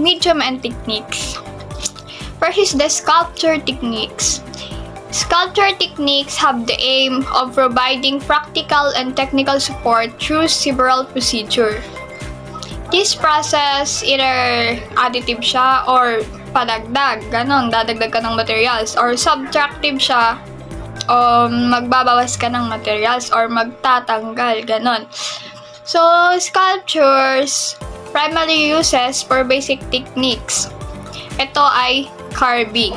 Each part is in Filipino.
medium, and techniques. First is the sculpture techniques. Sculpture techniques have the aim of providing practical and technical support through several procedures. This process, either additive siya or padagdag, ganon, dadagdag ka ng materials, or subtractive siya, o magbabawas ka ng materials, or magtatanggal, ganon. So, sculptures primarily uses for basic techniques. Ito ay carving.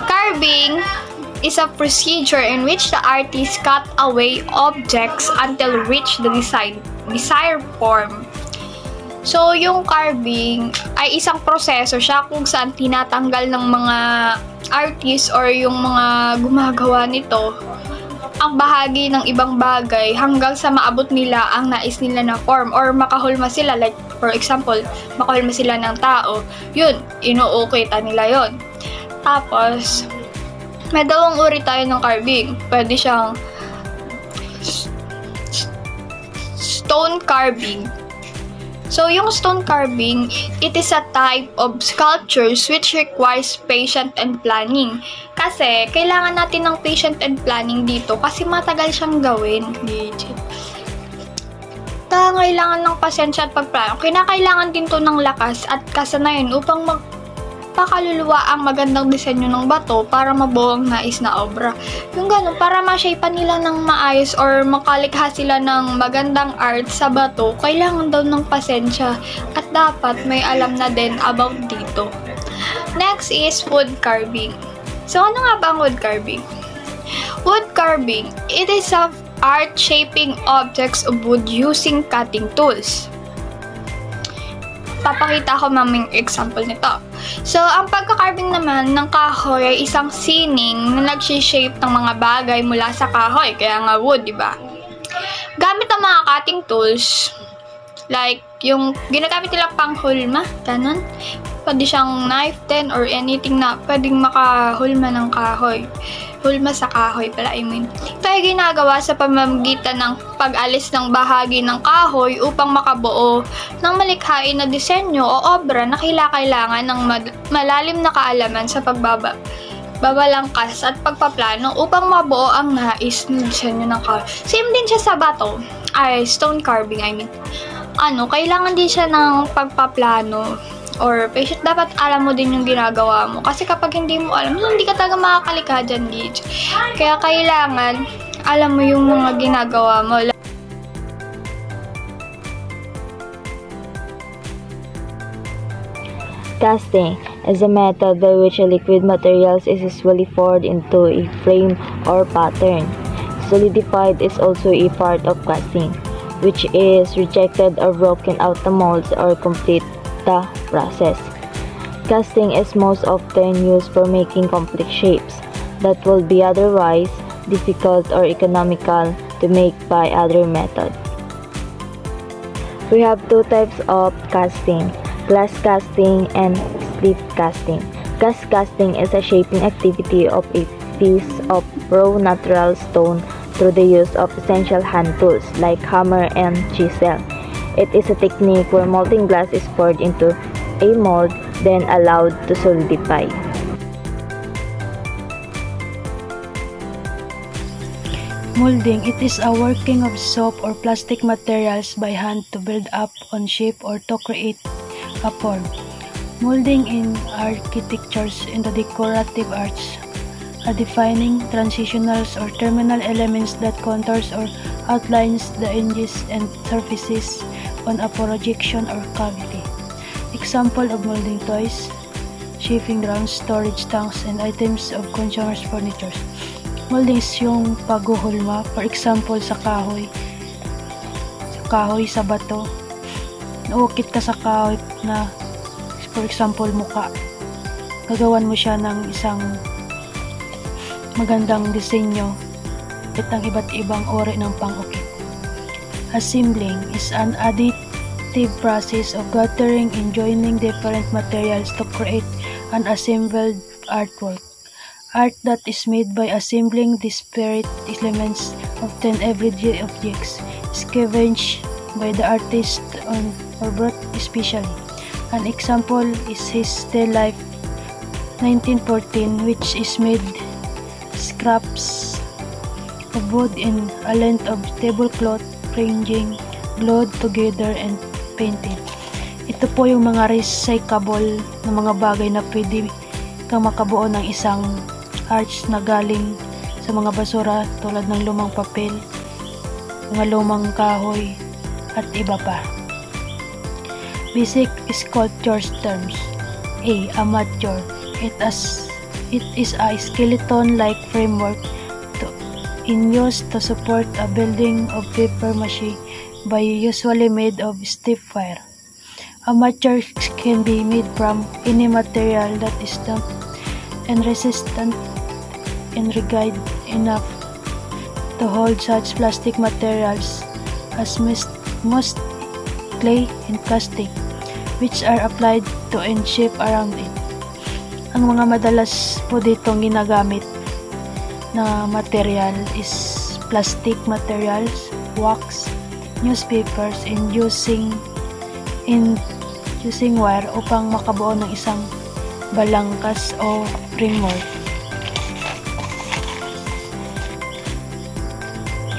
Carving is a procedure in which the artist cut away objects until reach the desired form. So, yung carving ay isang proseso siya kung saan tinatanggal ng mga artist or yung mga gumagawa nito ang bahagi ng ibang bagay hanggang sa maabot nila ang nais nila na form or makahulma sila. Like, for example, makahulma sila ng tao. Yun, inuukita nila yun. Tapos, may dalawang uri tayo ng carving. Pwede siyang stone carving. So, yung stone carving, it is a type of sculptures which requires patience and planning. Kasi, kailangan natin ng patience and planning dito kasi matagal siyang gawin. Kailangan ng pasensya at pagplano. Kinakailangan din to ng lakas at kasanayan upang pakaluluwa ang magandang disenyo ng bato para mabuo ang nais na obra. Yung ganun, para ma-shapean nila ng maayos or makalikha sila ng magandang art sa bato, kailangan daw ng pasensya at dapat may alam na din about dito. Next is wood carving. So, ano nga ba ang wood carving? Wood carving, it is a art shaping objects of wood using cutting tools. Papakita ko maming example nito. So, ang pagka-carving naman ng kahoy ay isang sining na nag-shape ng mga bagay mula sa kahoy, kaya nga wood, diba? Gamit ang mga cutting tools, like yung ginagamit nila pang hulma, ganun. Pwede siyang knife din or anything na pwedeng makahulma ng kahoy. Hulma sa kahoy pala, I mean. Ito ay ginagawa sa pamamagitan ng pag-alis ng bahagi ng kahoy upang makabuo ng malikhain na disenyo o obra na kailangan ng malalim na kaalaman sa babalangkas at pagpaplano upang mabuo ang nais na disenyo ng kahoy. Same din siya sa bato, ay stone carving, I mean. Kailangan din siya ng pagpaplano or patient. Dapat alam mo din yung ginagawa mo. Kasi kapag hindi mo alam, hindi ka talaga makakalikha dyan, Gage. Kaya kailangan, alam mo yung mga ginagawa mo. Casting is a method by which a liquid materials is usually poured into a frame or pattern. Solidified is also a part of casting, which is rejected or broken out the molds or complete the process. Casting is most often used for making complex shapes that will be otherwise difficult or economical to make by other methods. We have two types of casting: glass casting and sleeve casting. Glass casting is a shaping activity of a piece of raw natural stone through the use of essential hand tools like hammer and chisel. It is a technique where molten glass is poured into a mold, then allowed to solidify. Molding, it is a working of soap or plastic materials by hand to build up on shape or to create a form. Molding in architectures in the decorative arts, a defining transitionals or terminal elements that contours or outlines the edges and surfaces on a projection or cavity. Example of molding: toys, chafing grounds, storage tanks, and items of consumers' furniture. Molding is yung paghuhulma, for example, sa kahoy, sa bato. Naukit ka sa kahoy na, for example, muka. Gagawan mo siya ng isang magandang disenyo at ang iba't ibang uri ng pang-ukit. Assembling is an additive process of gathering and joining different materials to create an assembled artwork. Art that is made by assembling disparate elements, often everyday objects, scavenged by the artist or brought especially An example is his Still Life 1914, which is made scraps of wood in a length of tablecloth ranging, glued together and painted. Ito po yung mga recyclable na mga bagay na pwede kang makabuo ng isang arch na galing sa mga basura tulad ng lumang papel, mga lumang kahoy, at iba pa. Basic sculpture terms. A. Amateur. It is a skeleton-like framework in use to support a building of paper mache by usually made of stiff wire. Amateurs can be made from any material that is damp and resistant and rugged enough to hold such plastic materials as most clay and plastic, which are applied to and shape around it. Ang mga madalas po ditong ginagamit na material is plastic materials, wax, newspapers, and using wire upang makabuo ng isang balangkas o framework.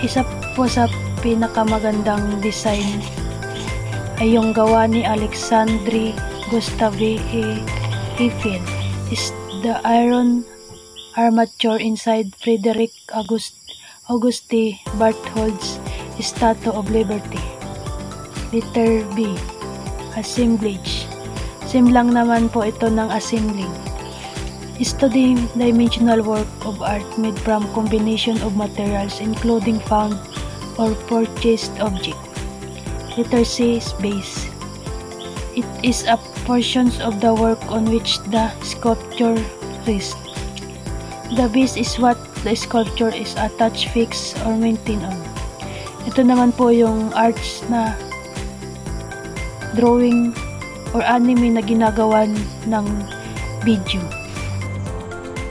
Isa po sa pinakamagandang design ay yung gawa ni Alexandre Gustave Eiffel is the iron armature inside Frederick Auguste Barthold's Statue of Liberty. Letter B. Assemblage. Same lang naman po ito ng assembling. Is the dimensional work of art made from combination of materials including found or purchased object. Letter C is base. It is a portions of the work on which the sculpture rests. The base is what the sculpture is attached, fixed, or maintained on. Ito naman po yung arts na drawing or anime na ginagawa ng video.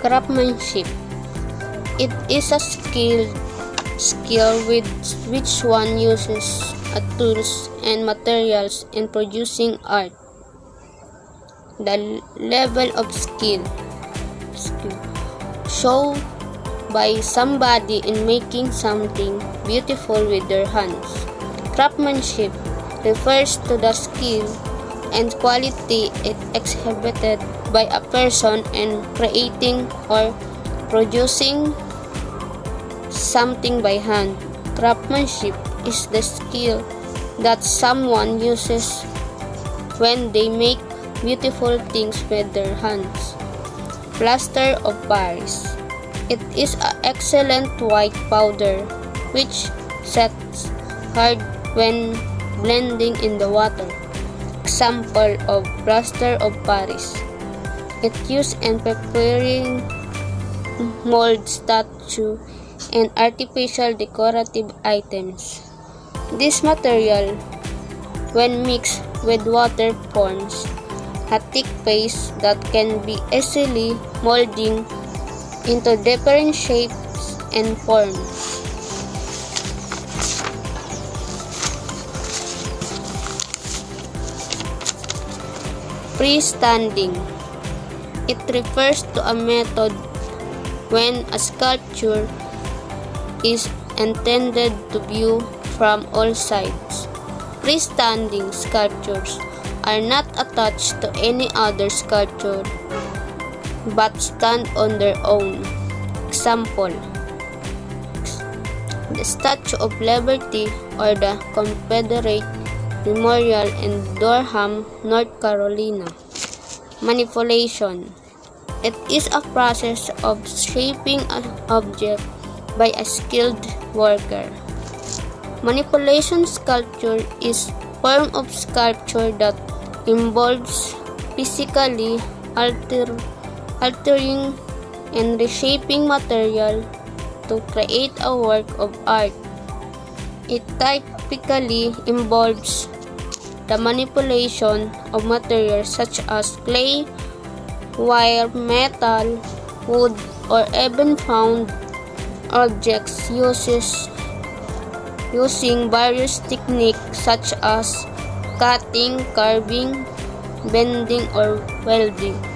Craftsmanship. It is a skill with which one uses tools and materials in producing art. The level of skill shown by somebody in making something beautiful with their hands. Craftsmanship refers to the skill and quality it exhibited by a person in creating or producing something by hand. Craftsmanship is the skill that someone uses when they make beautiful things with their hands. Plaster of Paris. It is an excellent white powder which sets hard when blending in the water. Example of plaster of Paris. It used in preparing mold statue and artificial decorative items. This material, when mixed with water, forms a thick paste that can be easily molding into different shapes and forms. Freestanding. It refers to a method when a sculpture is intended to view from all sides. Freestanding sculptures are not attached to any other sculpture but stand on their own. Example: the Statue of Liberty or the Confederate Memorial in Durham, North Carolina. Manipulation. It is a process of shaping an object by a skilled worker. Manipulation sculpture is a form of sculpture that involves physically altering and reshaping material to create a work of art. It typically involves the manipulation of materials such as clay, wire, metal, wood, or even found objects using various techniques such as cutting, carving, bending, or welding.